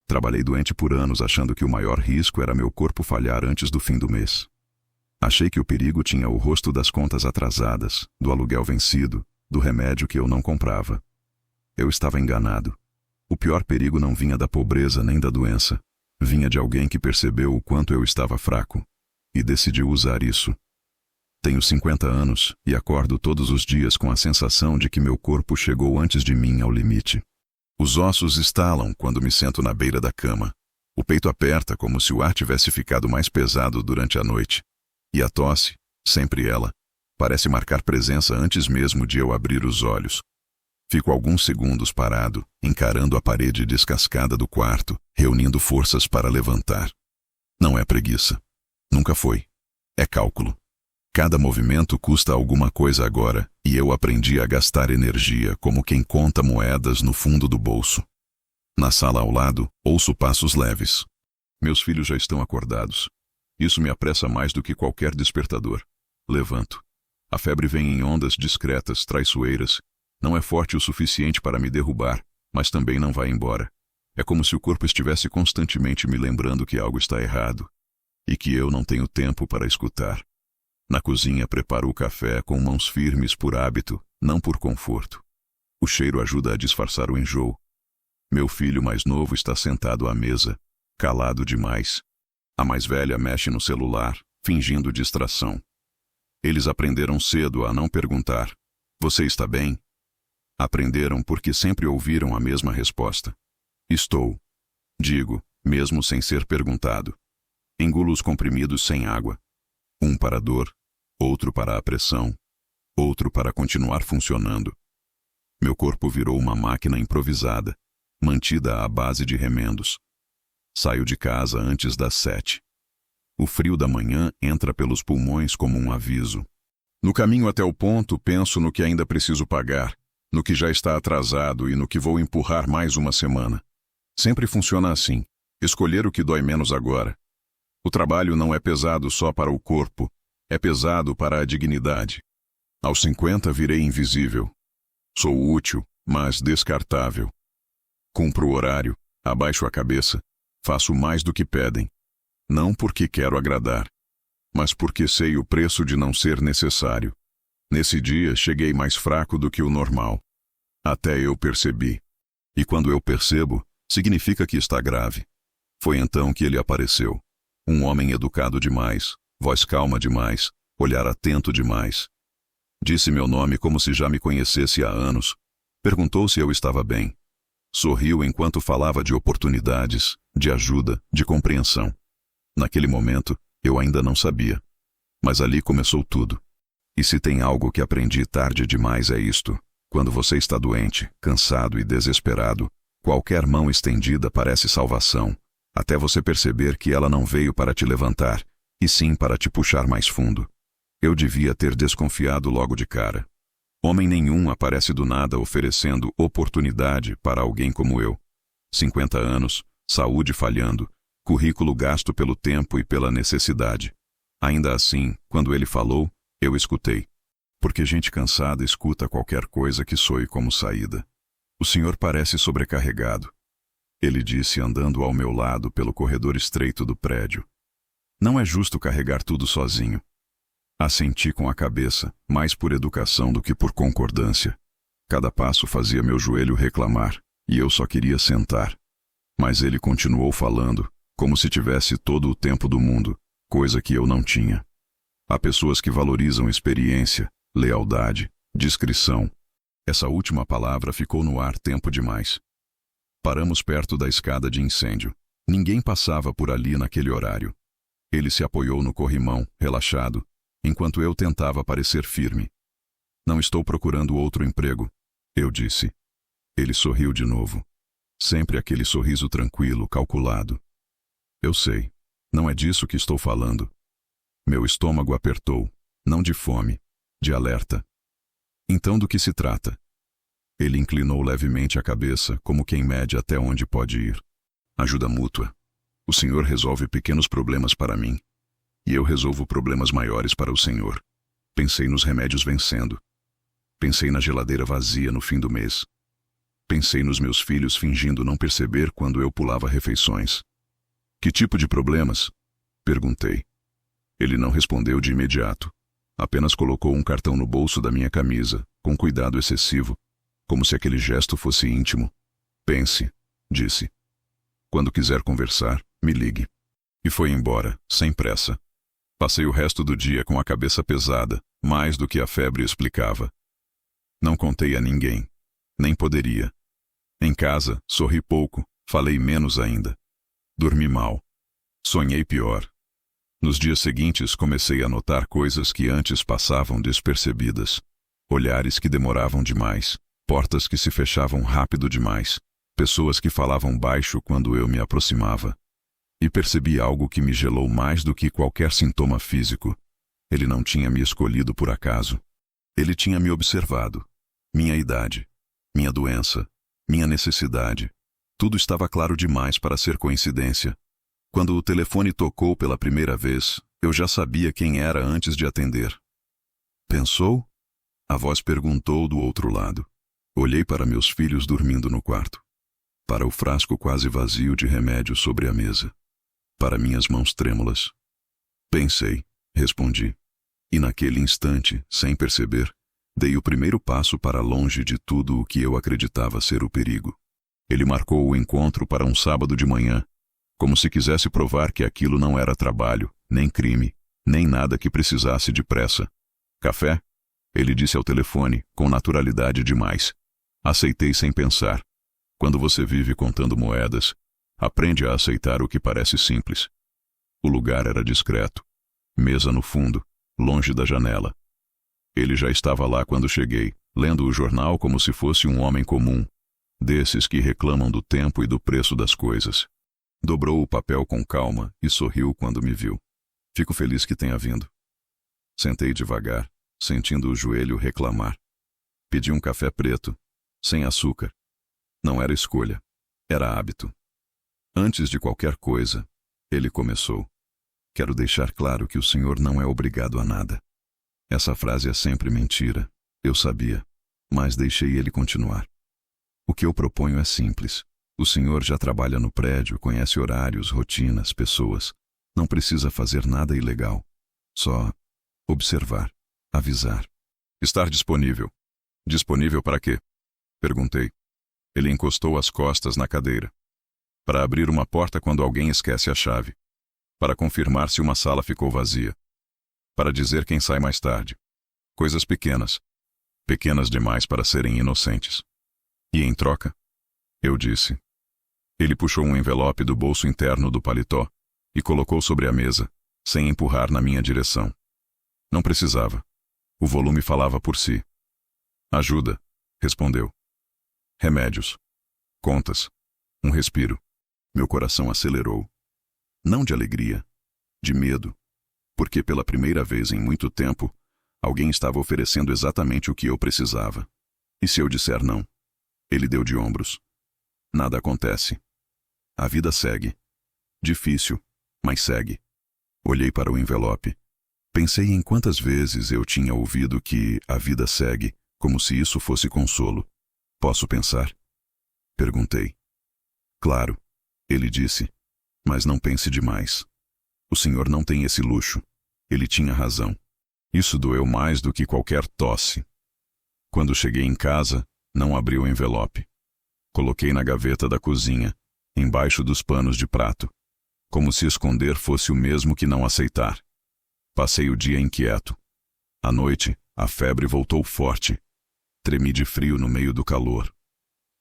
Trabalhei doente por anos achando que o maior risco era meu corpo falhar antes do fim do mês. Achei que o perigo tinha o rosto das contas atrasadas, do aluguel vencido, do remédio que eu não comprava. Eu estava enganado. O pior perigo não vinha da pobreza nem da doença. Vinha de alguém que percebeu o quanto eu estava fraco e decidiu usar isso. Tenho 50 anos e acordo todos os dias com a sensação de que meu corpo chegou antes de mim ao limite. Os ossos estalam quando me sento na beira da cama. O peito aperta como se o ar tivesse ficado mais pesado durante a noite. E a tosse, sempre ela, parece marcar presença antes mesmo de eu abrir os olhos. Fico alguns segundos parado, encarando a parede descascada do quarto, reunindo forças para levantar. Não é preguiça. Nunca foi. É cálculo. Cada movimento custa alguma coisa agora, e eu aprendi a gastar energia como quem conta moedas no fundo do bolso. Na sala ao lado, ouço passos leves. Meus filhos já estão acordados. Isso me apressa mais do que qualquer despertador. Levanto. A febre vem em ondas discretas, traiçoeiras. Não é forte o suficiente para me derrubar, mas também não vai embora. É como se o corpo estivesse constantemente me lembrando que algo está errado, e que eu não tenho tempo para escutar. Na cozinha preparo o café com mãos firmes por hábito, não por conforto. O cheiro ajuda a disfarçar o enjoo. Meu filho mais novo está sentado à mesa, calado demais. A mais velha mexe no celular, fingindo distração. Eles aprenderam cedo a não perguntar: "Você está bem?" Aprenderam porque sempre ouviram a mesma resposta: "Estou." Digo, mesmo sem ser perguntado. Engulo os comprimidos sem água. Um para a dor, outro para a pressão, outro para continuar funcionando. Meu corpo virou uma máquina improvisada, mantida à base de remendos. Saio de casa antes das 7. O frio da manhã entra pelos pulmões como um aviso. No caminho até o ponto, penso no que ainda preciso pagar, no que já está atrasado e no que vou empurrar mais uma semana. Sempre funciona assim: escolher o que dói menos agora. O trabalho não é pesado só para o corpo, é pesado para a dignidade. Aos 50 virei invisível. Sou útil, mas descartável. Cumpro o horário, abaixo a cabeça, faço mais do que pedem. Não porque quero agradar, mas porque sei o preço de não ser necessário. Nesse dia cheguei mais fraco do que o normal. Até eu percebi. E quando eu percebo, significa que está grave. Foi então que ele apareceu. Um homem educado demais, voz calma demais, olhar atento demais. Disse meu nome como se já me conhecesse há anos. Perguntou se eu estava bem. Sorriu enquanto falava de oportunidades, de ajuda, de compreensão. Naquele momento, eu ainda não sabia. Mas ali começou tudo. E se tem algo que aprendi tarde demais é isto: quando você está doente, cansado e desesperado, qualquer mão estendida parece salvação, até você perceber que ela não veio para te levantar, e sim para te puxar mais fundo. Eu devia ter desconfiado logo de cara. Homem nenhum aparece do nada oferecendo oportunidade para alguém como eu. 50 anos, saúde falhando, currículo gasto pelo tempo e pela necessidade. Ainda assim, quando ele falou, eu escutei. Porque gente cansada escuta qualquer coisa que soe como saída. O senhor parece sobrecarregado. Ele disse andando ao meu lado pelo corredor estreito do prédio. Não é justo carregar tudo sozinho. Assenti com a cabeça, mais por educação do que por concordância. Cada passo fazia meu joelho reclamar, e eu só queria sentar. Mas ele continuou falando, como se tivesse todo o tempo do mundo, coisa que eu não tinha. Há pessoas que valorizam experiência, lealdade, discrição. Essa última palavra ficou no ar tempo demais. Paramos perto da escada de incêndio. Ninguém passava por ali naquele horário. Ele se apoiou no corrimão, relaxado, enquanto eu tentava parecer firme. Não estou procurando outro emprego, eu disse. Ele sorriu de novo. Sempre aquele sorriso tranquilo, calculado. Eu sei. Não é disso que estou falando. Meu estômago apertou, não de fome, de alerta. Então do que se trata? Ele inclinou levemente a cabeça, como quem mede até onde pode ir. Ajuda mútua. O senhor resolve pequenos problemas para mim. E eu resolvo problemas maiores para o senhor. Pensei nos remédios vencendo. Pensei na geladeira vazia no fim do mês. Pensei nos meus filhos fingindo não perceber quando eu pulava refeições. Que tipo de problemas? Perguntei. Ele não respondeu de imediato. Apenas colocou um cartão no bolso da minha camisa, com cuidado excessivo, como se aquele gesto fosse íntimo. Pense, disse. Quando quiser conversar, me ligue. E foi embora, sem pressa. Passei o resto do dia com a cabeça pesada, mais do que a febre explicava. Não contei a ninguém. Nem poderia. Em casa, sorri pouco, falei menos ainda. Dormi mal. Sonhei pior. Nos dias seguintes comecei a notar coisas que antes passavam despercebidas. Olhares que demoravam demais, portas que se fechavam rápido demais, pessoas que falavam baixo quando eu me aproximava. E percebi algo que me gelou mais do que qualquer sintoma físico. Ele não tinha me escolhido por acaso. Ele tinha me observado. Minha idade, minha doença, minha necessidade. Tudo estava claro demais para ser coincidência. Quando o telefone tocou pela primeira vez, eu já sabia quem era antes de atender. Pensou? A voz perguntou do outro lado. Olhei para meus filhos dormindo no quarto. Para o frasco quase vazio de remédio sobre a mesa. Para minhas mãos trêmulas. Pensei, respondi. E naquele instante, sem perceber, dei o primeiro passo para longe de tudo o que eu acreditava ser o perigo. Ele marcou o encontro para um sábado de manhã, como se quisesse provar que aquilo não era trabalho, nem crime, nem nada que precisasse de pressa. Café? Ele disse ao telefone, com naturalidade demais. Aceitei sem pensar. Quando você vive contando moedas, aprende a aceitar o que parece simples. O lugar era discreto. Mesa no fundo, longe da janela. Ele já estava lá quando cheguei, lendo o jornal como se fosse um homem comum, desses que reclamam do tempo e do preço das coisas. Dobrou o papel com calma e sorriu quando me viu. Fico feliz que tenha vindo. Sentei devagar, sentindo o joelho reclamar. Pedi um café preto, sem açúcar. Não era escolha, era hábito. Antes de qualquer coisa, ele começou. Quero deixar claro que o senhor não é obrigado a nada. Essa frase é sempre mentira, eu sabia, mas deixei ele continuar. O que eu proponho é simples. O senhor já trabalha no prédio, conhece horários, rotinas, pessoas. Não precisa fazer nada ilegal. Só observar, avisar. Estar disponível. Disponível para quê? Perguntei. Ele encostou as costas na cadeira. Para abrir uma porta quando alguém esquece a chave. Para confirmar se uma sala ficou vazia. Para dizer quem sai mais tarde. Coisas pequenas. Pequenas demais para serem inocentes. E em troca? Eu disse. Ele puxou um envelope do bolso interno do paletó e colocou sobre a mesa, sem empurrar na minha direção. Não precisava. O volume falava por si. Ajuda, respondeu. Remédios. Contas. Um respiro. Meu coração acelerou. Não de alegria, de medo, porque pela primeira vez em muito tempo, alguém estava oferecendo exatamente o que eu precisava. E se eu disser não? Ele deu de ombros. Nada acontece. A vida segue. Difícil, mas segue. Olhei para o envelope. Pensei em quantas vezes eu tinha ouvido que a vida segue, como se isso fosse consolo. Posso pensar? Perguntei. Claro, ele disse. Mas não pense demais. O senhor não tem esse luxo. Ele tinha razão. Isso doeu mais do que qualquer tosse. Quando cheguei em casa, não abri o envelope. Coloquei na gaveta da cozinha, embaixo dos panos de prato, como se esconder fosse o mesmo que não aceitar. Passei o dia inquieto. À noite, a febre voltou forte. Tremi de frio no meio do calor.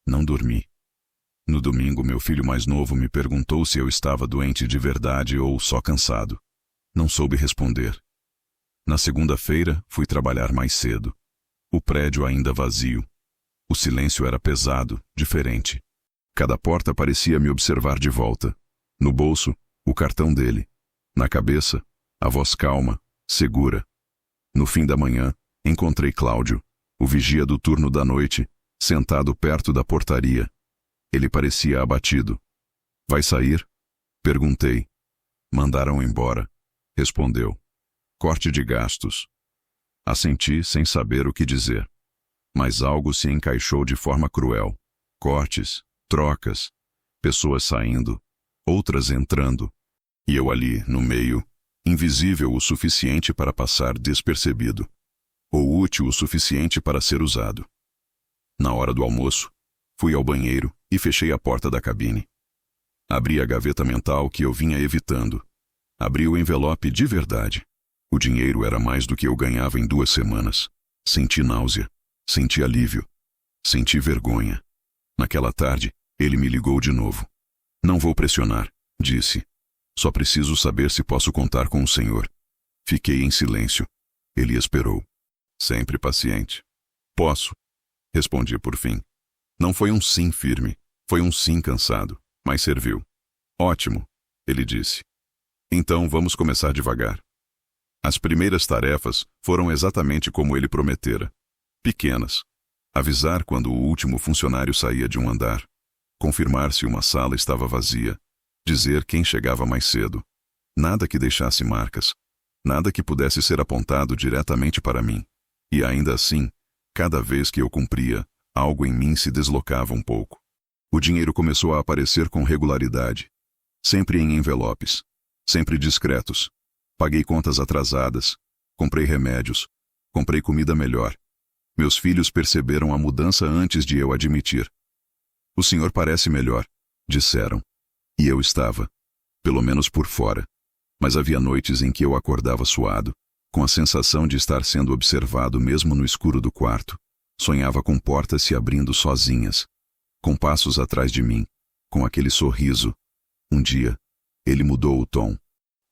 Não dormi. No domingo, meu filho mais novo me perguntou se eu estava doente de verdade ou só cansado. Não soube responder. Na segunda-feira, fui trabalhar mais cedo. O prédio ainda vazio. O silêncio era pesado, diferente. Cada porta parecia me observar de volta. No bolso, o cartão dele. Na cabeça, a voz calma, segura. No fim da manhã, encontrei Cláudio, o vigia do turno da noite, sentado perto da portaria. Ele parecia abatido. Vai sair? Perguntei. Mandaram embora. Respondeu. Corte de gastos. Assenti sem saber o que dizer. Mas algo se encaixou de forma cruel, cortes, trocas, pessoas saindo, outras entrando, e eu ali, no meio, invisível o suficiente para passar despercebido, ou útil o suficiente para ser usado. Na hora do almoço, fui ao banheiro e fechei a porta da cabine. Abri a gaveta mental que eu vinha evitando. Abri o envelope de verdade. O dinheiro era mais do que eu ganhava em 2 semanas. Senti náusea. Senti alívio. Senti vergonha. Naquela tarde, ele me ligou de novo. Não vou pressionar, disse. Só preciso saber se posso contar com o senhor. Fiquei em silêncio. Ele esperou. Sempre paciente. Posso, respondi por fim. Não foi um sim firme, foi um sim cansado, mas serviu. Ótimo, ele disse. Então vamos começar devagar. As primeiras tarefas foram exatamente como ele prometera. Pequenas. Avisar quando o último funcionário saía de um andar. Confirmar se uma sala estava vazia. Dizer quem chegava mais cedo. Nada que deixasse marcas. Nada que pudesse ser apontado diretamente para mim. E ainda assim, cada vez que eu cumpria, algo em mim se deslocava um pouco. O dinheiro começou a aparecer com regularidade. Sempre em envelopes. Sempre discretos. Paguei contas atrasadas. Comprei remédios. Comprei comida melhor. Meus filhos perceberam a mudança antes de eu admitir. O senhor parece melhor, disseram. E eu estava. Pelo menos por fora. Mas havia noites em que eu acordava suado, com a sensação de estar sendo observado mesmo no escuro do quarto. Sonhava com portas se abrindo sozinhas, com passos atrás de mim, com aquele sorriso. Um dia, ele mudou o tom.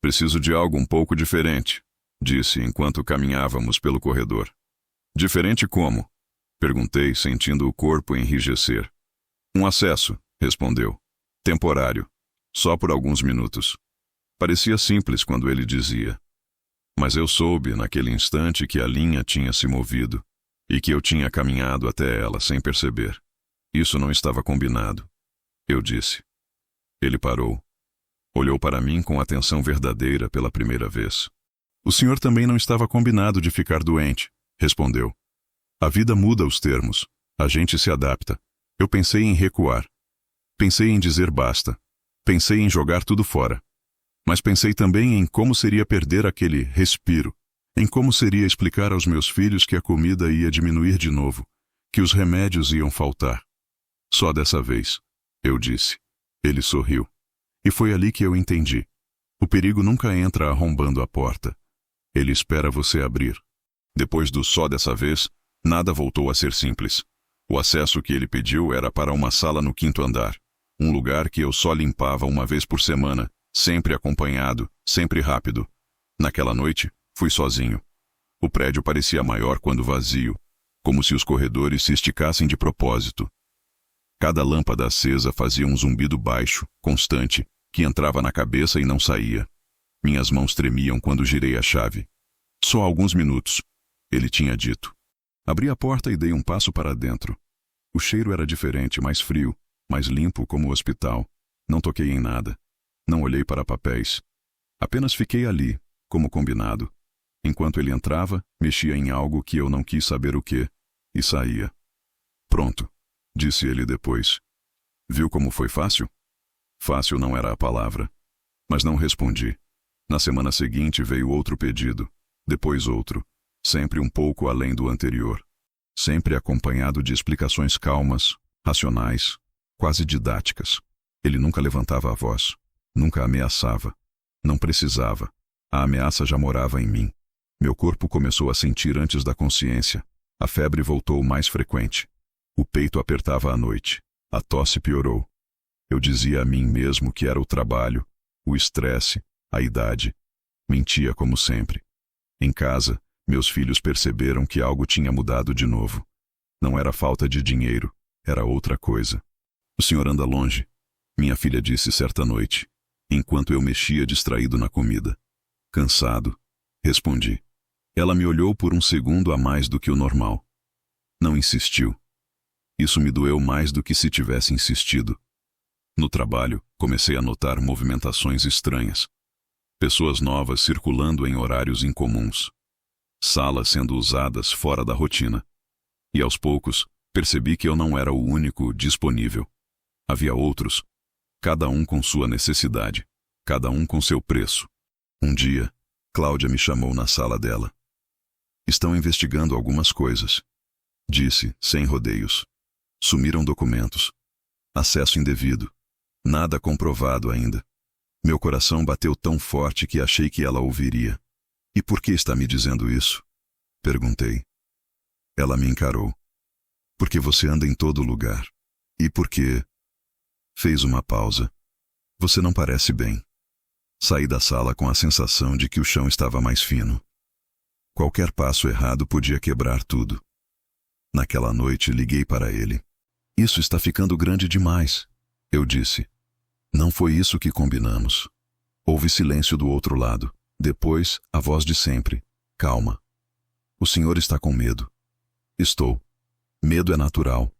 Preciso de algo um pouco diferente, disse enquanto caminhávamos pelo corredor. Diferente como? Perguntei, sentindo o corpo enrijecer. Um acesso, respondeu. Temporário. Só por alguns minutos. Parecia simples quando ele dizia. Mas eu soube, naquele instante, que a linha tinha se movido e que eu tinha caminhado até ela sem perceber. Isso não estava combinado. Eu disse. Ele parou. Olhou para mim com atenção verdadeira pela primeira vez. O senhor também não estava combinado de ficar doente, respondeu. A vida muda os termos. A gente se adapta. Eu pensei em recuar. Pensei em dizer basta. Pensei em jogar tudo fora. Mas pensei também em como seria perder aquele respiro, em como seria explicar aos meus filhos que a comida ia diminuir de novo, que os remédios iam faltar. Só dessa vez, eu disse. Ele sorriu. E foi ali que eu entendi. O perigo nunca entra arrombando a porta. Ele espera você abrir. Depois do só dessa vez, nada voltou a ser simples. O acesso que ele pediu era para uma sala no 5º andar, um lugar que eu só limpava uma vez por semana, sempre acompanhado, sempre rápido. Naquela noite, fui sozinho. O prédio parecia maior quando vazio, como se os corredores se esticassem de propósito. Cada lâmpada acesa fazia um zumbido baixo, constante, que entrava na cabeça e não saía. Minhas mãos tremiam quando girei a chave. Só alguns minutos, ele tinha dito. Abri a porta e dei um passo para dentro. O cheiro era diferente, mais frio, mais limpo como o hospital. Não toquei em nada. Não olhei para papéis. Apenas fiquei ali, como combinado. Enquanto ele entrava, mexia em algo que eu não quis saber o que, e saía. Pronto, disse ele depois. Viu como foi fácil? Fácil não era a palavra. Mas não respondi. Na semana seguinte veio outro pedido, depois outro, sempre um pouco além do anterior. Sempre acompanhado de explicações calmas, racionais, quase didáticas. Ele nunca levantava a voz. Nunca ameaçava. Não precisava. A ameaça já morava em mim. Meu corpo começou a sentir antes da consciência. A febre voltou mais frequente. O peito apertava à noite. A tosse piorou. Eu dizia a mim mesmo que era o trabalho, o estresse, a idade. Mentia como sempre. Em casa, meus filhos perceberam que algo tinha mudado de novo. Não era falta de dinheiro, era outra coisa. O senhor anda longe, minha filha disse certa noite, enquanto eu mexia distraído na comida. Cansado, respondi. Ela me olhou por um segundo a mais do que o normal. Não insistiu. Isso me doeu mais do que se tivesse insistido. No trabalho, comecei a notar movimentações estranhas. Pessoas novas circulando em horários incomuns. Salas sendo usadas fora da rotina. E aos poucos, Percebi que eu não era o único disponível. Havia outros, cada um com sua necessidade, cada um com seu preço. Um dia, Cláudia me chamou na sala dela. Estão investigando algumas coisas, disse, sem rodeios. Sumiram documentos. Acesso indevido. Nada comprovado ainda. Meu coração bateu tão forte que achei que ela ouviria. E por que está me dizendo isso? Perguntei. Ela me encarou. Porque você anda em todo lugar. E porque... Fez uma pausa. Você não parece bem. Saí da sala com a sensação de que o chão estava mais fino. Qualquer passo errado podia quebrar tudo. Naquela noite liguei para ele. Isso está ficando grande demais, eu disse. Não foi isso que combinamos. Houve silêncio do outro lado. Depois, a voz de sempre. Calma. O senhor está com medo. Estou. Medo é natural.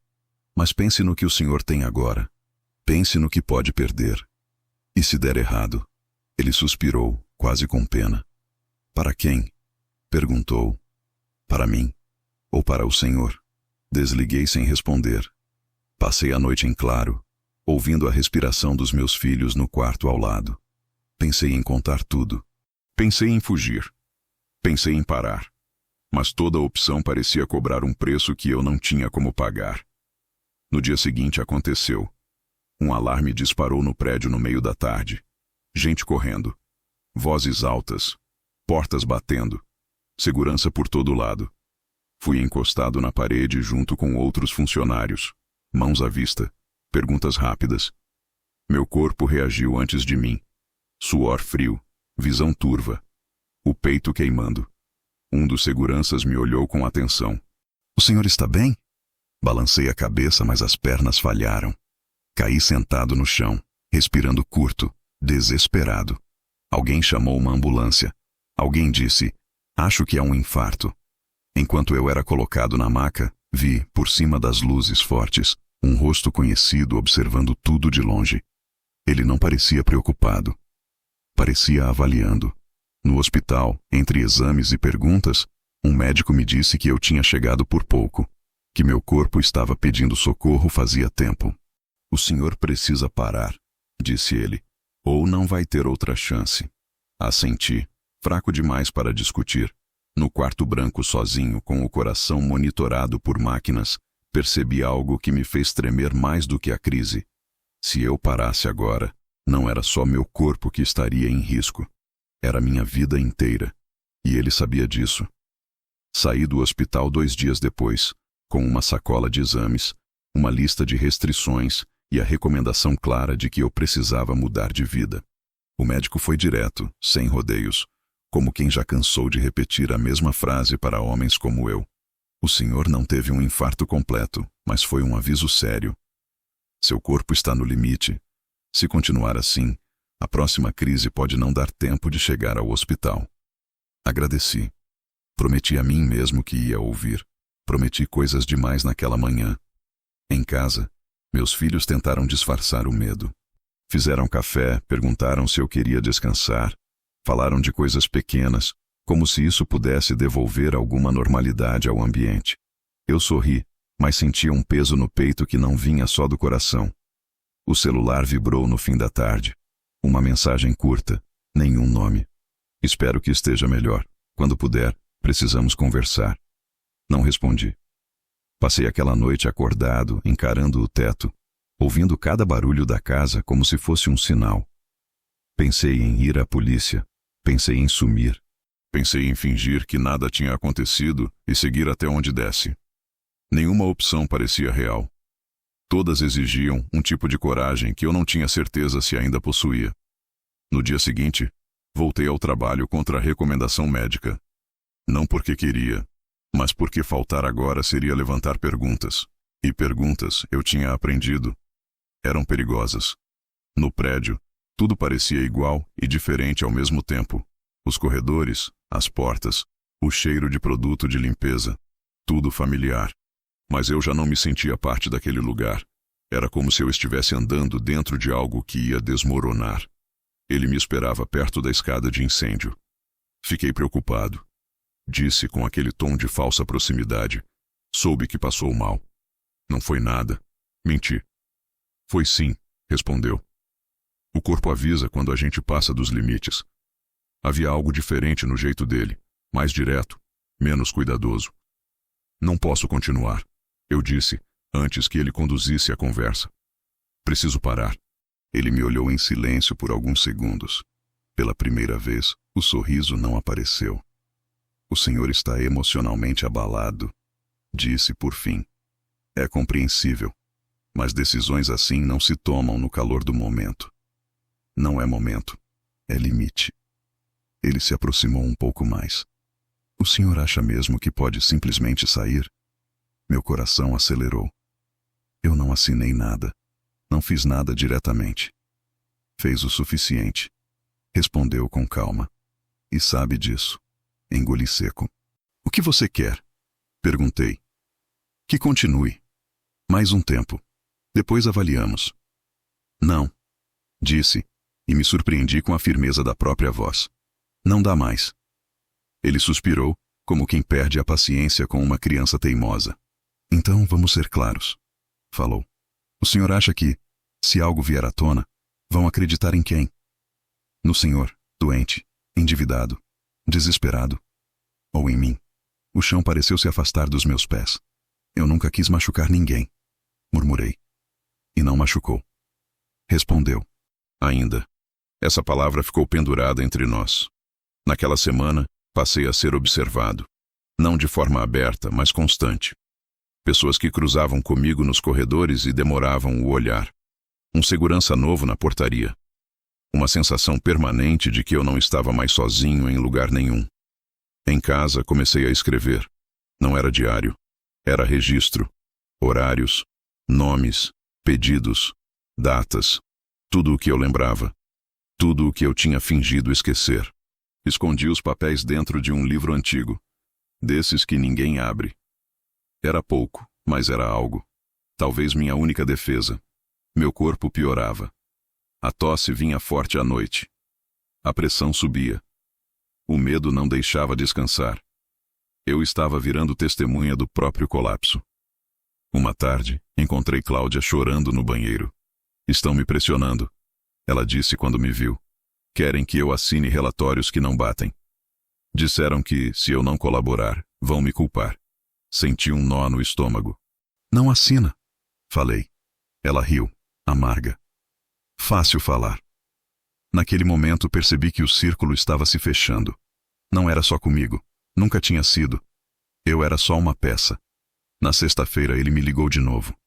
Mas pense no que o senhor tem agora. Pense no que pode perder. E se der errado? Ele suspirou, quase com pena. Para quem? Perguntou. Para mim? Ou para o senhor? Desliguei sem responder. Passei a noite em claro, ouvindo a respiração dos meus filhos no quarto ao lado. Pensei em contar tudo. Pensei em fugir. Pensei em parar. Mas toda opção parecia cobrar um preço que eu não tinha como pagar. No dia seguinte aconteceu. Um alarme disparou no prédio no meio da tarde. Gente correndo. Vozes altas. Portas batendo. Segurança por todo lado. Fui encostado na parede junto com outros funcionários. Mãos à vista. Perguntas rápidas. Meu corpo reagiu antes de mim. Suor frio. Visão turva. O peito queimando. Um dos seguranças me olhou com atenção. O senhor está bem? Balancei a cabeça, mas as pernas falharam. Caí sentado no chão, respirando curto, desesperado. Alguém chamou uma ambulância. Alguém disse, acho que é um infarto. Enquanto eu era colocado na maca, vi, por cima das luzes fortes, um rosto conhecido observando tudo de longe. Ele não parecia preocupado. Parecia avaliando. No hospital, entre exames e perguntas, um médico me disse que eu tinha chegado por pouco, que meu corpo estava pedindo socorro fazia tempo. O senhor precisa parar, disse ele, ou não vai ter outra chance. Assenti, fraco demais para discutir. No quarto branco sozinho, com o coração monitorado por máquinas, percebi algo que me fez tremer mais do que a crise. Se eu parasse agora, não era só meu corpo que estaria em risco. Era minha vida inteira. E ele sabia disso. Saí do hospital 2 dias depois, com uma sacola de exames, uma lista de restrições e a recomendação clara de que eu precisava mudar de vida. O médico foi direto, sem rodeios, como quem já cansou de repetir a mesma frase para homens como eu. O senhor não teve um infarto completo, mas foi um aviso sério. Seu corpo está no limite. Se continuar assim, a próxima crise pode não dar tempo de chegar ao hospital. Agradeci. Prometi a mim mesmo que ia ouvir. Prometi coisas demais naquela manhã. Em casa, meus filhos tentaram disfarçar o medo. Fizeram café, perguntaram se eu queria descansar. Falaram de coisas pequenas, como se isso pudesse devolver alguma normalidade ao ambiente. Eu sorri, mas sentia um peso no peito que não vinha só do coração. O celular vibrou no fim da tarde. Uma mensagem curta, nenhum nome. Espero que esteja melhor. Quando puder, precisamos conversar. Não respondi. Passei aquela noite acordado, encarando o teto, ouvindo cada barulho da casa como se fosse um sinal. Pensei em ir à polícia. Pensei em sumir. Pensei em fingir que nada tinha acontecido e seguir até onde desse. Nenhuma opção parecia real. Todas exigiam um tipo de coragem que eu não tinha certeza se ainda possuía. No dia seguinte, voltei ao trabalho contra a recomendação médica. Não porque queria, mas porque faltar agora seria levantar perguntas. E perguntas, eu tinha aprendido, eram perigosas. No prédio, tudo parecia igual e diferente ao mesmo tempo. Os corredores, as portas, o cheiro de produto de limpeza, tudo familiar. Mas eu já não me sentia parte daquele lugar. Era como se eu estivesse andando dentro de algo que ia desmoronar. Ele me esperava perto da escada de incêndio. Fiquei preocupado. Disse com aquele tom de falsa proximidade. Soube que passou mal. Não foi nada. Menti. Foi sim, respondeu. O corpo avisa quando a gente passa dos limites. Havia algo diferente no jeito dele, mais direto, menos cuidadoso. Não posso continuar, eu disse, antes que ele conduzisse a conversa. Preciso parar. Ele me olhou em silêncio por alguns segundos. Pela primeira vez, o sorriso não apareceu. O senhor está emocionalmente abalado, disse por fim. É compreensível, mas decisões assim não se tomam no calor do momento. Não é momento, é limite. Ele se aproximou um pouco mais. O senhor acha mesmo que pode simplesmente sair? Meu coração acelerou. Eu não assinei nada. Não fiz nada diretamente. Fez o suficiente. Respondeu com calma. E sabe disso. Engoli seco. O que você quer? Perguntei. Que continue. Mais um tempo. Depois avaliamos. Não. Disse, e me surpreendi com a firmeza da própria voz. Não dá mais. Ele suspirou, como quem perde a paciência com uma criança teimosa. Então vamos ser claros. Falou. O senhor acha que, se algo vier à tona, vão acreditar em quem? No senhor, doente, endividado, desesperado? Ou em mim? O chão pareceu se afastar dos meus pés. Eu nunca quis machucar ninguém. Murmurei. E não machucou. Respondeu. Ainda. Essa palavra ficou pendurada entre nós. Naquela semana, passei a ser observado. Não de forma aberta, mas constante. Pessoas que cruzavam comigo nos corredores e demoravam o olhar. Um segurança novo na portaria. Uma sensação permanente de que eu não estava mais sozinho em lugar nenhum. Em casa, comecei a escrever. Não era diário. Era registro. Horários, nomes, pedidos, datas. Tudo o que eu lembrava. Tudo o que eu tinha fingido esquecer. Escondi os papéis dentro de um livro antigo. Desses que ninguém abre. Era pouco, mas era algo. Talvez minha única defesa. Meu corpo piorava. A tosse vinha forte à noite. A pressão subia. O medo não deixava descansar. Eu estava virando testemunha do próprio colapso. Uma tarde, encontrei Cláudia chorando no banheiro. Estão me pressionando. Ela disse quando me viu. Querem que eu assine relatórios que não batem. Disseram que, se eu não colaborar, vão me culpar. Senti um nó no estômago. Não assina, falei. Ela riu, amarga. Fácil falar. Naquele momento percebi que o círculo estava se fechando. Não era só comigo. Nunca tinha sido. Eu era só uma peça. Na sexta-feira ele me ligou de novo.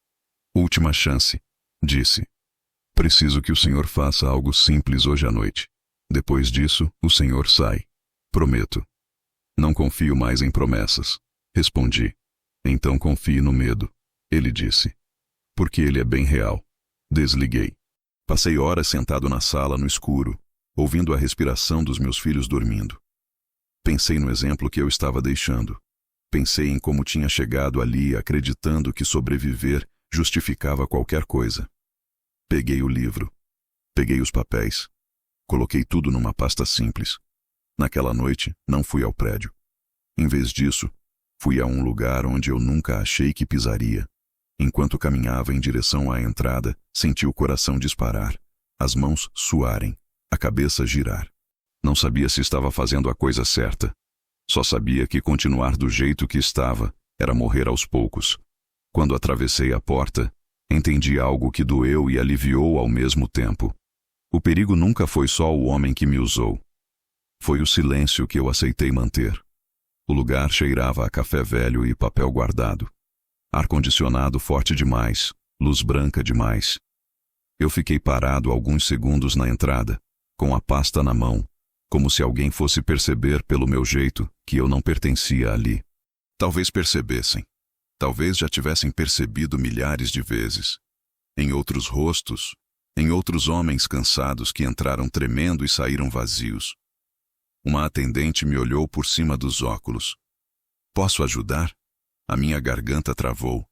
Última chance, disse. Preciso que o senhor faça algo simples hoje à noite. Depois disso, o senhor sai. Prometo. Não confio mais em promessas. Respondi. Então confie no medo. Ele disse. Porque ele é bem real. Desliguei. Passei horas sentado na sala no escuro, ouvindo a respiração dos meus filhos dormindo. Pensei no exemplo que eu estava deixando. Pensei em como tinha chegado ali acreditando que sobreviver justificava qualquer coisa. Peguei o livro. Peguei os papéis. Coloquei tudo numa pasta simples. Naquela noite, não fui ao prédio. Em vez disso, fui a um lugar onde eu nunca achei que pisaria. Enquanto caminhava em direção à entrada, senti o coração disparar, as mãos suarem, a cabeça girar. Não sabia se estava fazendo a coisa certa. Só sabia que continuar do jeito que estava era morrer aos poucos. Quando atravessei a porta, entendi algo que doeu e aliviou ao mesmo tempo. O perigo nunca foi só o homem que me usou. Foi o silêncio que eu aceitei manter. O lugar cheirava a café velho e papel guardado. Ar-condicionado forte demais, luz branca demais. Eu fiquei parado alguns segundos na entrada, com a pasta na mão, como se alguém fosse perceber pelo meu jeito que eu não pertencia ali. Talvez percebessem. Talvez já tivessem percebido milhares de vezes. Em outros rostos, em outros homens cansados que entraram tremendo e saíram vazios. Uma atendente me olhou por cima dos óculos. Posso ajudar? A minha garganta travou.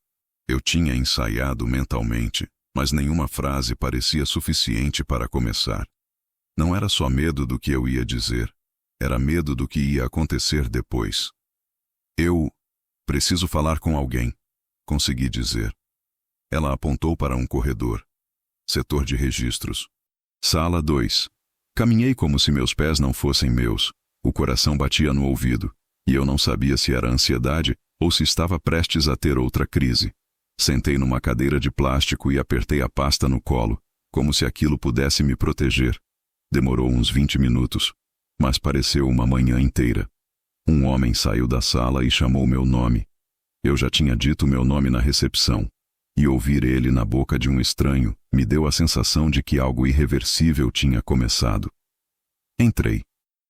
Eu tinha ensaiado mentalmente, mas nenhuma frase parecia suficiente para começar. Não era só medo do que eu ia dizer, era medo do que ia acontecer depois. Eu preciso falar com alguém, consegui dizer. Ela apontou para um corredor. Setor de registros. Sala 2. Caminhei como se meus pés não fossem meus. O coração batia no ouvido, e eu não sabia se era ansiedade ou se estava prestes a ter outra crise. Sentei numa cadeira de plástico e apertei a pasta no colo, como se aquilo pudesse me proteger. Demorou uns 20 minutos, mas pareceu uma manhã inteira. Um homem saiu da sala e chamou meu nome. Eu já tinha dito meu nome na recepção, e ouvir ele na boca de um estranho me deu a sensação de que algo irreversível tinha começado. Entrei.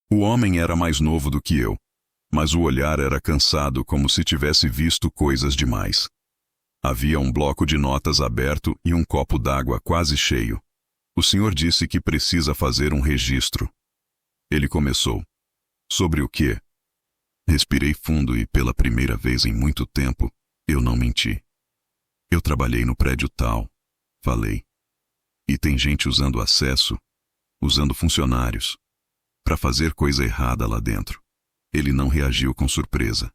O homem era mais novo do que eu, mas o olhar era cansado, como se tivesse visto coisas demais. Havia um bloco de notas aberto e um copo d'água quase cheio. O senhor disse que precisa fazer um registro. Ele começou. Sobre o quê? Respirei fundo e, pela primeira vez em muito tempo, eu não menti. Eu trabalhei no prédio tal, falei. E tem gente usando acesso, usando funcionários, para fazer coisa errada lá dentro. Ele não reagiu com surpresa.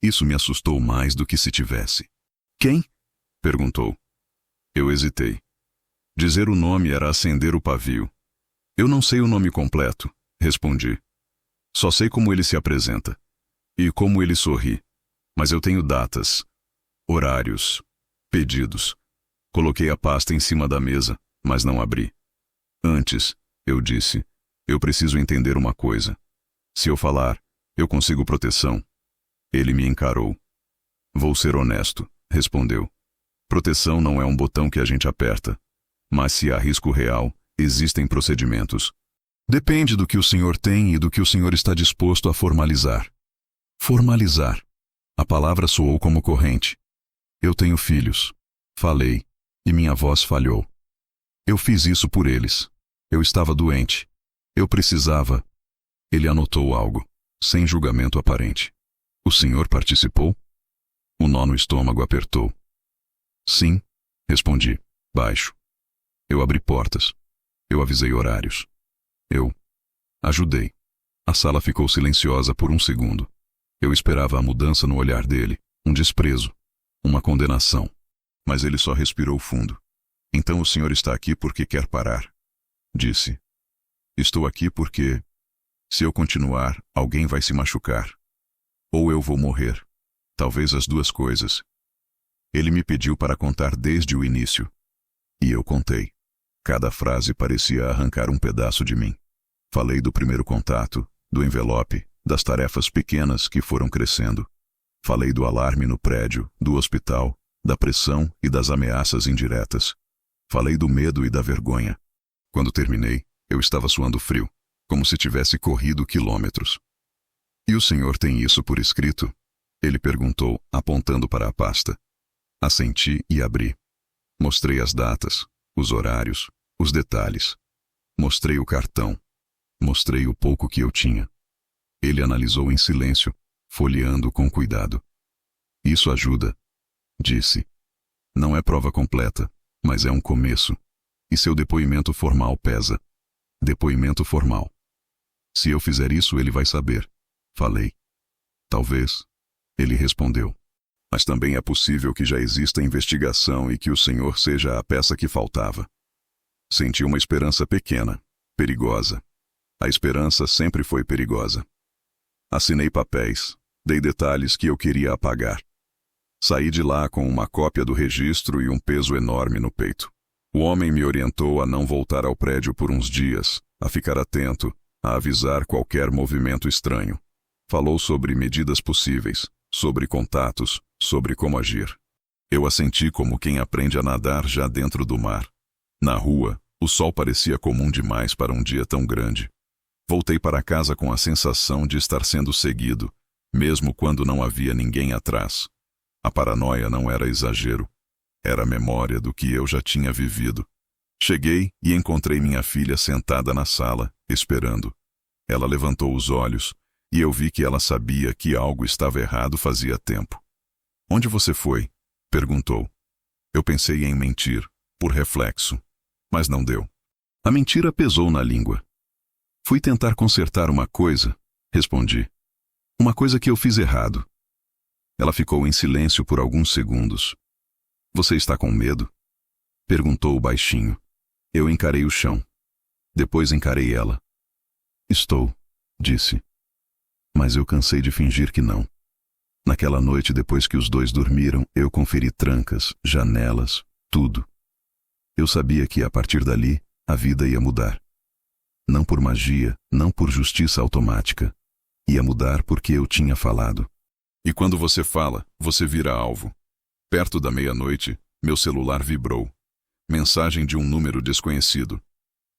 Isso me assustou mais do que se tivesse. Quem? Perguntou. Eu hesitei. Dizer o nome era acender o pavio. Eu não sei o nome completo, respondi. Só sei como ele se apresenta. E como ele sorri. Mas eu tenho datas, horários, pedidos. Coloquei a pasta em cima da mesa, mas não abri. Antes, eu disse, eu preciso entender uma coisa. Se eu falar, eu consigo proteção. Ele me encarou. Vou ser honesto, respondeu. Proteção não é um botão que a gente aperta. Mas se há risco real, existem procedimentos. Depende do que o senhor tem e do que o senhor está disposto a formalizar. Formalizar. A palavra soou como corrente. Eu tenho filhos. Falei, e minha voz falhou. Eu fiz isso por eles. Eu estava doente. Eu precisava. Ele anotou algo, sem julgamento aparente. O senhor participou? O nó no estômago apertou. Sim, respondi, baixo. Eu abri portas. Eu avisei horários. Eu ajudei. A sala ficou silenciosa por um segundo. Eu esperava a mudança no olhar dele, um desprezo, uma condenação. Mas ele só respirou fundo. Então o senhor está aqui porque quer parar. Disse. Estou aqui porque, se eu continuar, alguém vai se machucar. Ou eu vou morrer. Talvez as duas coisas. Ele me pediu para contar desde o início. E eu contei. Cada frase parecia arrancar um pedaço de mim. Falei do primeiro contato, do envelope, das tarefas pequenas que foram crescendo. Falei do alarme no prédio, do hospital, da pressão e das ameaças indiretas. Falei do medo e da vergonha. Quando terminei, eu estava suando frio, como se tivesse corrido quilômetros. E o senhor tem isso por escrito? Ele perguntou, apontando para a pasta. Assenti e abri. Mostrei as datas, os horários, os detalhes. Mostrei o cartão. Mostrei o pouco que eu tinha. Ele analisou em silêncio, folheando com cuidado. Isso ajuda, disse. Não é prova completa, mas é um começo. E seu depoimento formal pesa. Depoimento formal. Se eu fizer isso, ele vai saber. Falei. Talvez. Ele respondeu. Mas também é possível que já exista investigação e que o senhor seja a peça que faltava. Senti uma esperança pequena, perigosa. A esperança sempre foi perigosa. Assinei papéis, dei detalhes que eu queria apagar. Saí de lá com uma cópia do registro e um peso enorme no peito. O homem me orientou a não voltar ao prédio por uns dias, a ficar atento, a avisar qualquer movimento estranho. Falou sobre medidas possíveis, sobre contatos, sobre como agir. Eu assenti como quem aprende a nadar já dentro do mar. Na rua, o sol parecia comum demais para um dia tão grande. Voltei para casa com a sensação de estar sendo seguido, mesmo quando não havia ninguém atrás. A paranoia não era exagero. Era a memória do que eu já tinha vivido. Cheguei e encontrei minha filha sentada na sala, esperando. Ela levantou os olhos, e eu vi que ela sabia que algo estava errado fazia tempo. Onde você foi? Perguntou. Eu pensei em mentir, por reflexo, mas não deu. A mentira pesou na língua. Fui tentar consertar uma coisa, respondi. Uma coisa que eu fiz errado. Ela ficou em silêncio por alguns segundos. Você está com medo? Perguntou baixinho. Eu encarei o chão. Depois encarei ela. Estou, disse. Mas eu cansei de fingir que não. Naquela noite, depois que os dois dormiram, eu conferi trancas, janelas, tudo. Eu sabia que, a partir dali, a vida ia mudar. Não por magia, não por justiça automática. Ia mudar porque eu tinha falado. E quando você fala, você vira alvo. Perto da meia-noite, meu celular vibrou. Mensagem de um número desconhecido.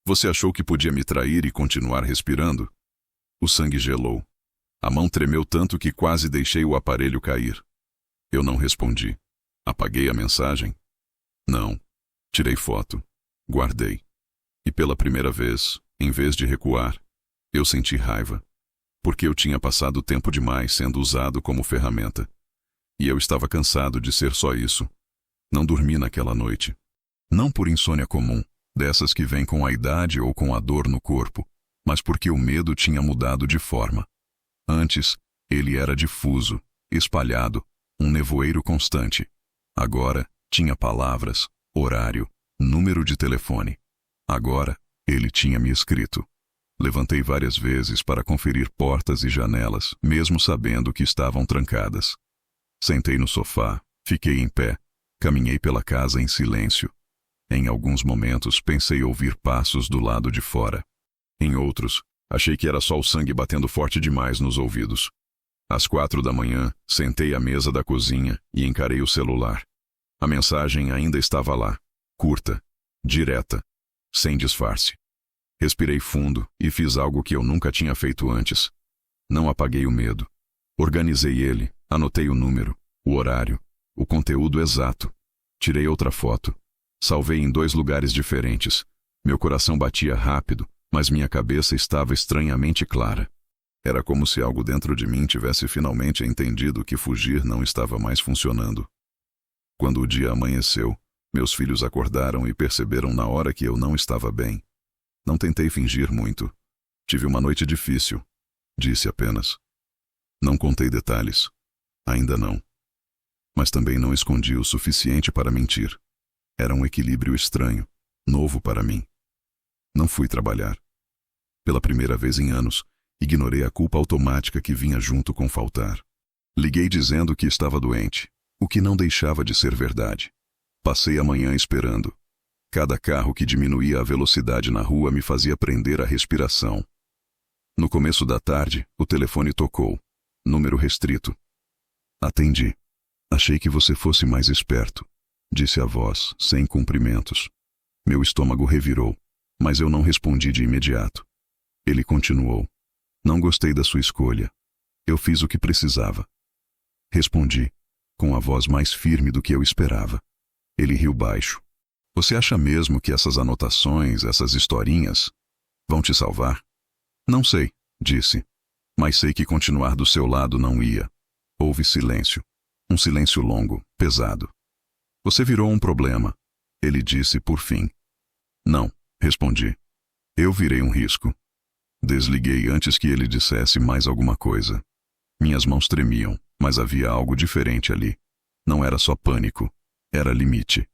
Você achou que podia me trair e continuar respirando? O sangue gelou. A mão tremeu tanto que quase deixei o aparelho cair. Eu não respondi. Apaguei a mensagem? Não. Tirei foto. Guardei. E pela primeira vez, em vez de recuar, eu senti raiva. Porque eu tinha passado tempo demais sendo usado como ferramenta. E eu estava cansado de ser só isso. Não dormi naquela noite. Não por insônia comum, dessas que vêm com a idade ou com a dor no corpo, mas porque o medo tinha mudado de forma. Antes, ele era difuso, espalhado, um nevoeiro constante. Agora, tinha palavras, horário, número de telefone. Agora, ele tinha me escrito. Levantei várias vezes para conferir portas e janelas, mesmo sabendo que estavam trancadas. Sentei no sofá, fiquei em pé, caminhei pela casa em silêncio. Em alguns momentos pensei ouvir passos do lado de fora. Em outros, achei que era só o sangue batendo forte demais nos ouvidos. Às 4 da manhã, sentei à mesa da cozinha e encarei o celular. A mensagem ainda estava lá, curta, direta, sem disfarce. Respirei fundo e fiz algo que eu nunca tinha feito antes. Não apaguei o medo. Organizei ele, anotei o número, o horário, o conteúdo exato. Tirei outra foto. Salvei em 2 lugares diferentes. Meu coração batia rápido, mas minha cabeça estava estranhamente clara. Era como se algo dentro de mim tivesse finalmente entendido que fugir não estava mais funcionando. Quando o dia amanheceu, meus filhos acordaram e perceberam na hora que eu não estava bem. Não tentei fingir muito. Tive uma noite difícil, disse apenas. Não contei detalhes. Ainda não. Mas também não escondi o suficiente para mentir. Era um equilíbrio estranho, novo para mim. Não fui trabalhar. Pela primeira vez em anos, ignorei a culpa automática que vinha junto com faltar. Liguei dizendo que estava doente, o que não deixava de ser verdade. Passei a manhã esperando. Cada carro que diminuía a velocidade na rua me fazia prender a respiração. No começo da tarde, o telefone tocou. Número restrito. Atendi. Achei que você fosse mais esperto, disse a voz, sem cumprimentos. Meu estômago revirou, mas eu não respondi de imediato. Ele continuou. Não gostei da sua escolha. Eu fiz o que precisava. Respondi, com a voz mais firme do que eu esperava. Ele riu baixo. Você acha mesmo que essas anotações, essas historinhas, vão te salvar? Não sei, disse. Mas sei que continuar do seu lado não ia. Houve silêncio. Um silêncio longo, pesado. Você virou um problema, ele disse por fim. Não, respondi. Eu virei um risco. Desliguei antes que ele dissesse mais alguma coisa. Minhas mãos tremiam, mas havia algo diferente ali. Não era só pânico, era limite.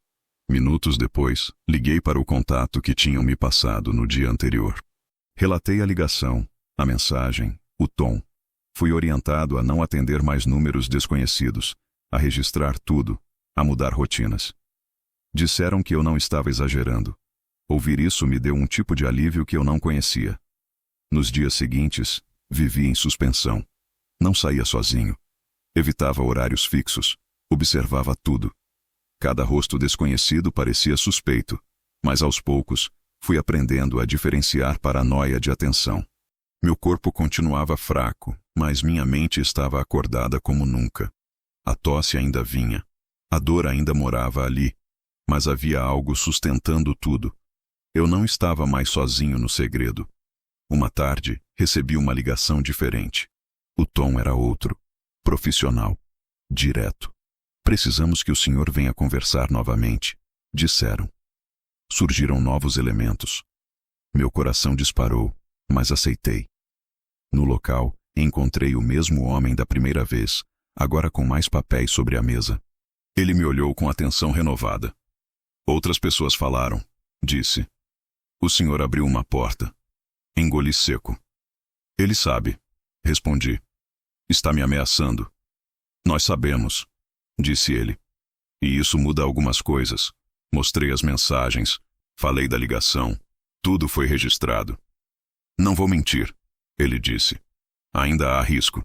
Minutos depois, liguei para o contato que tinham me passado no dia anterior. Relatei a ligação, a mensagem, o tom. Fui orientado a não atender mais números desconhecidos, a registrar tudo, a mudar rotinas. Disseram que eu não estava exagerando. Ouvir isso me deu um tipo de alívio que eu não conhecia. Nos dias seguintes, vivi em suspensão. Não saía sozinho. Evitava horários fixos. Observava tudo. Cada rosto desconhecido parecia suspeito, mas aos poucos, fui aprendendo a diferenciar paranoia de atenção. Meu corpo continuava fraco, mas minha mente estava acordada como nunca. A tosse ainda vinha. A dor ainda morava ali, mas havia algo sustentando tudo. Eu não estava mais sozinho no segredo. Uma tarde, recebi uma ligação diferente. O tom era outro, profissional, direto. Precisamos que o senhor venha conversar novamente, disseram. Surgiram novos elementos. Meu coração disparou, mas aceitei. No local, encontrei o mesmo homem da primeira vez, agora com mais papéis sobre a mesa. Ele me olhou com atenção renovada. Outras pessoas falaram, disse. O senhor abriu uma porta. Engoli seco. Ele sabe, respondi. Está me ameaçando. Nós sabemos, disse ele. E isso muda algumas coisas. Mostrei as mensagens, falei da ligação. Tudo foi registrado. Não vou mentir, ele disse. Ainda há risco.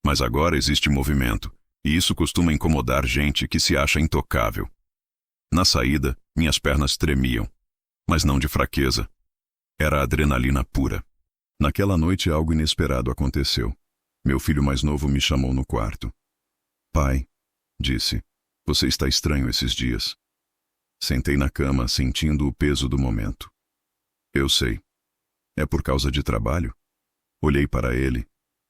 Mas agora existe movimento, e isso costuma incomodar gente que se acha intocável. Na saída, minhas pernas tremiam. Mas não de fraqueza. Era adrenalina pura. Naquela noite algo inesperado aconteceu. Meu filho mais novo me chamou no quarto. Pai, disse, você está estranho esses dias. Sentei na cama, sentindo o peso do momento. Eu sei. É por causa de trabalho? Olhei para ele.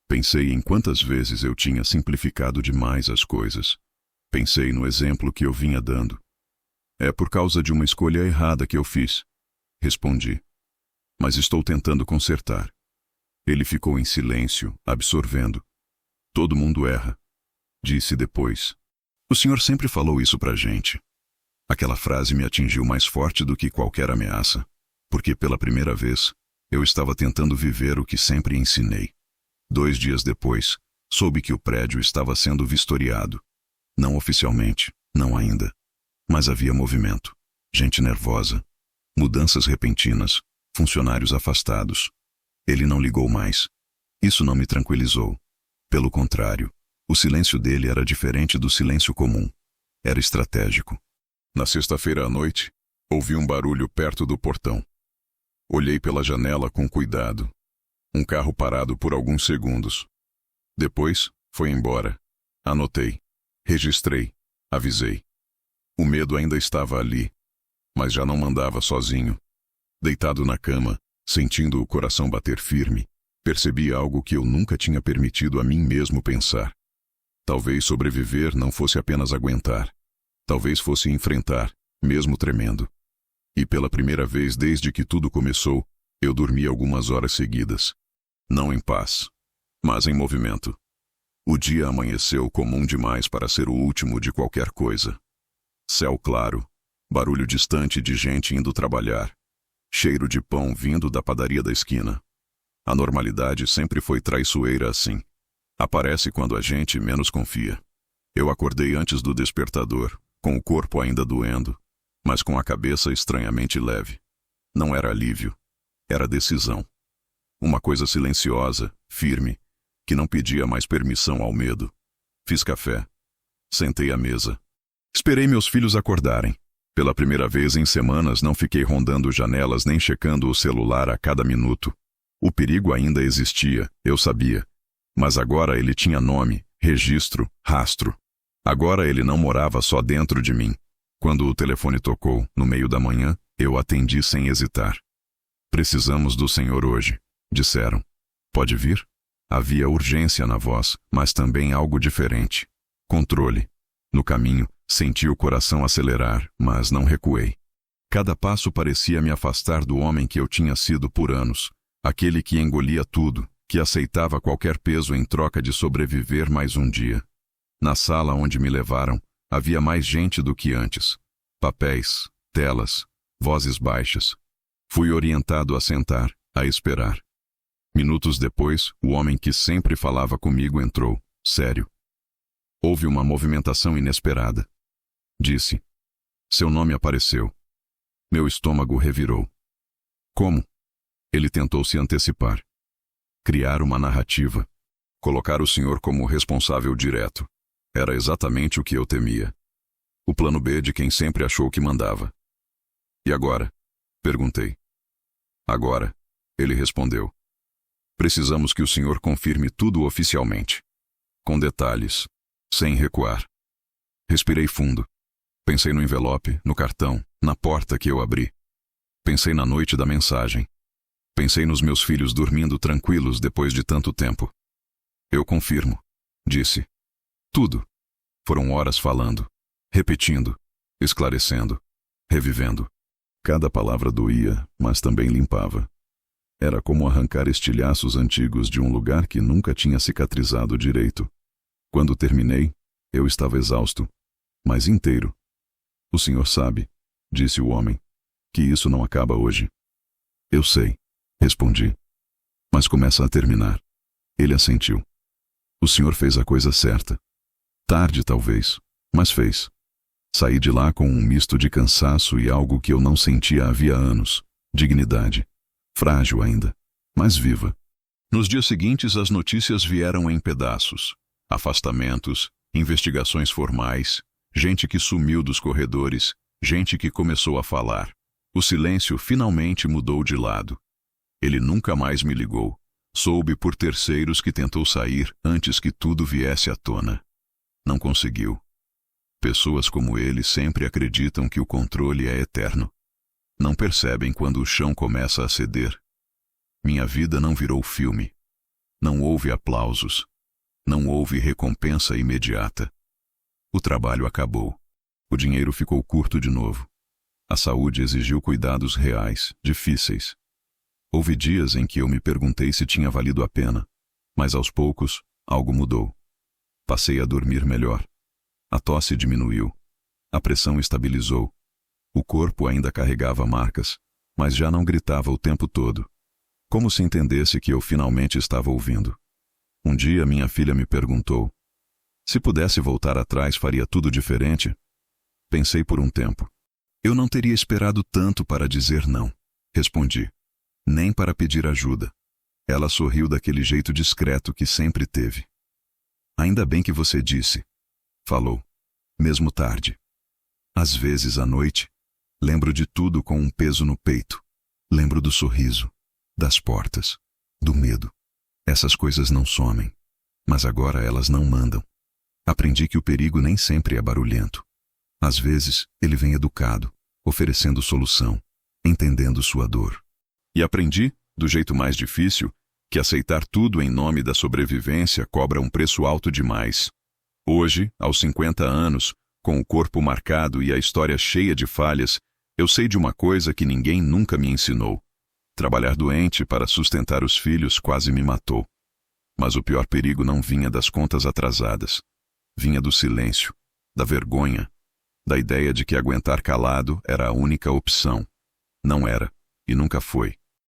Pensei em quantas vezes eu tinha simplificado demais as coisas. Pensei no exemplo que eu vinha dando. É por causa de uma escolha errada que eu fiz. Respondi. Mas estou tentando consertar. Ele ficou em silêncio, absorvendo. Todo mundo erra. Disse depois. O senhor sempre falou isso pra gente. Aquela frase me atingiu mais forte do que qualquer ameaça, porque pela primeira vez, eu estava tentando viver o que sempre ensinei. 2 dias depois, soube que o prédio estava sendo vistoriado. Não oficialmente, não ainda. Mas havia movimento, gente nervosa, mudanças repentinas, funcionários afastados. Ele não ligou mais. Isso não me tranquilizou. Pelo contrário, o silêncio dele era diferente do silêncio comum. Era estratégico. Na sexta-feira à noite, ouvi um barulho perto do portão. Olhei pela janela com cuidado. Um carro parado por alguns segundos. Depois, foi embora. Anotei. Registrei. Avisei. O medo ainda estava ali, mas já não mandava sozinho. Deitado na cama, sentindo o coração bater firme, percebi algo que eu nunca tinha permitido a mim mesmo pensar. Talvez sobreviver não fosse apenas aguentar. Talvez fosse enfrentar, mesmo tremendo. E pela primeira vez desde que tudo começou, eu dormi algumas horas seguidas. Não em paz, mas em movimento. O dia amanheceu comum demais para ser o último de qualquer coisa. Céu claro, barulho distante de gente indo trabalhar, cheiro de pão vindo da padaria da esquina. A normalidade sempre foi traiçoeira assim. Aparece quando a gente menos confia. Eu acordei antes do despertador, com o corpo ainda doendo, mas com a cabeça estranhamente leve. Não era alívio, era decisão. Uma coisa silenciosa, firme, que não pedia mais permissão ao medo. Fiz café. Sentei à mesa. Esperei meus filhos acordarem. Pela primeira vez em semanas não fiquei rondando janelas nem checando o celular a cada minuto. O perigo ainda existia, eu sabia. Mas agora ele tinha nome, registro, rastro. Agora ele não morava só dentro de mim. Quando o telefone tocou, no meio da manhã, eu atendi sem hesitar. Precisamos do senhor hoje, disseram. Pode vir? Havia urgência na voz, mas também algo diferente. Controle. No caminho, senti o coração acelerar, mas não recuei. Cada passo parecia me afastar do homem que eu tinha sido por anos, aquele que engolia tudo, que aceitava qualquer peso em troca de sobreviver mais um dia. Na sala onde me levaram, havia mais gente do que antes. Papéis, telas, vozes baixas. Fui orientado a sentar, a esperar. Minutos depois, o homem que sempre falava comigo entrou, sério. Houve uma movimentação inesperada. Disse. Seu nome apareceu. Meu estômago revirou. Como? Ele tentou se antecipar. Criar uma narrativa. Colocar o senhor como responsável direto. Era exatamente o que eu temia. O plano B de quem sempre achou que mandava. E agora? Perguntei. Agora, ele respondeu. Precisamos que o senhor confirme tudo oficialmente. Com detalhes. Sem recuar. Respirei fundo. Pensei no envelope, no cartão, na porta que eu abri. Pensei na noite da mensagem. Pensei nos meus filhos dormindo tranquilos depois de tanto tempo. Eu confirmo, disse. Tudo. Foram horas falando, repetindo, esclarecendo, revivendo. Cada palavra doía, mas também limpava. Era como arrancar estilhaços antigos de um lugar que nunca tinha cicatrizado direito. Quando terminei, eu estava exausto, mas inteiro. O senhor sabe, disse o homem, que isso não acaba hoje. Eu sei, respondi. Mas começa a terminar. Ele assentiu. O senhor fez a coisa certa. Tarde, talvez, mas fez. Saí de lá com um misto de cansaço e algo que eu não sentia havia anos. Dignidade. Frágil ainda, mas viva. Nos dias seguintes, as notícias vieram em pedaços. Afastamentos, investigações formais, gente que sumiu dos corredores, gente que começou a falar. O silêncio finalmente mudou de lado. Ele nunca mais me ligou. Soube por terceiros que tentou sair antes que tudo viesse à tona. Não conseguiu. Pessoas como ele sempre acreditam que o controle é eterno. Não percebem quando o chão começa a ceder. Minha vida não virou filme. Não houve aplausos. Não houve recompensa imediata. O trabalho acabou. O dinheiro ficou curto de novo. A saúde exigiu cuidados reais, difíceis. Houve dias em que eu me perguntei se tinha valido a pena, mas aos poucos, algo mudou. Passei a dormir melhor. A tosse diminuiu. A pressão estabilizou. O corpo ainda carregava marcas, mas já não gritava o tempo todo. Como se entendesse que eu finalmente estava ouvindo. Um dia minha filha me perguntou: se pudesse voltar atrás, faria tudo diferente? Pensei por um tempo. Eu não teria esperado tanto para dizer não, respondi. Nem para pedir ajuda. Ela sorriu daquele jeito discreto que sempre teve. Ainda bem que você disse, falou, mesmo tarde. Às vezes à noite, lembro de tudo com um peso no peito. Lembro do sorriso, das portas, do medo. Essas coisas não somem, mas agora elas não mandam. Aprendi que o perigo nem sempre é barulhento. Às vezes, ele vem educado, oferecendo solução, entendendo sua dor. E aprendi, do jeito mais difícil, que aceitar tudo em nome da sobrevivência cobra um preço alto demais. Hoje, aos 50 anos, com o corpo marcado e a história cheia de falhas, eu sei de uma coisa que ninguém nunca me ensinou. Trabalhar doente para sustentar os filhos quase me matou. Mas o pior perigo não vinha das contas atrasadas. Vinha do silêncio, da vergonha, da ideia de que aguentar calado era a única opção. Não era, e nunca foi.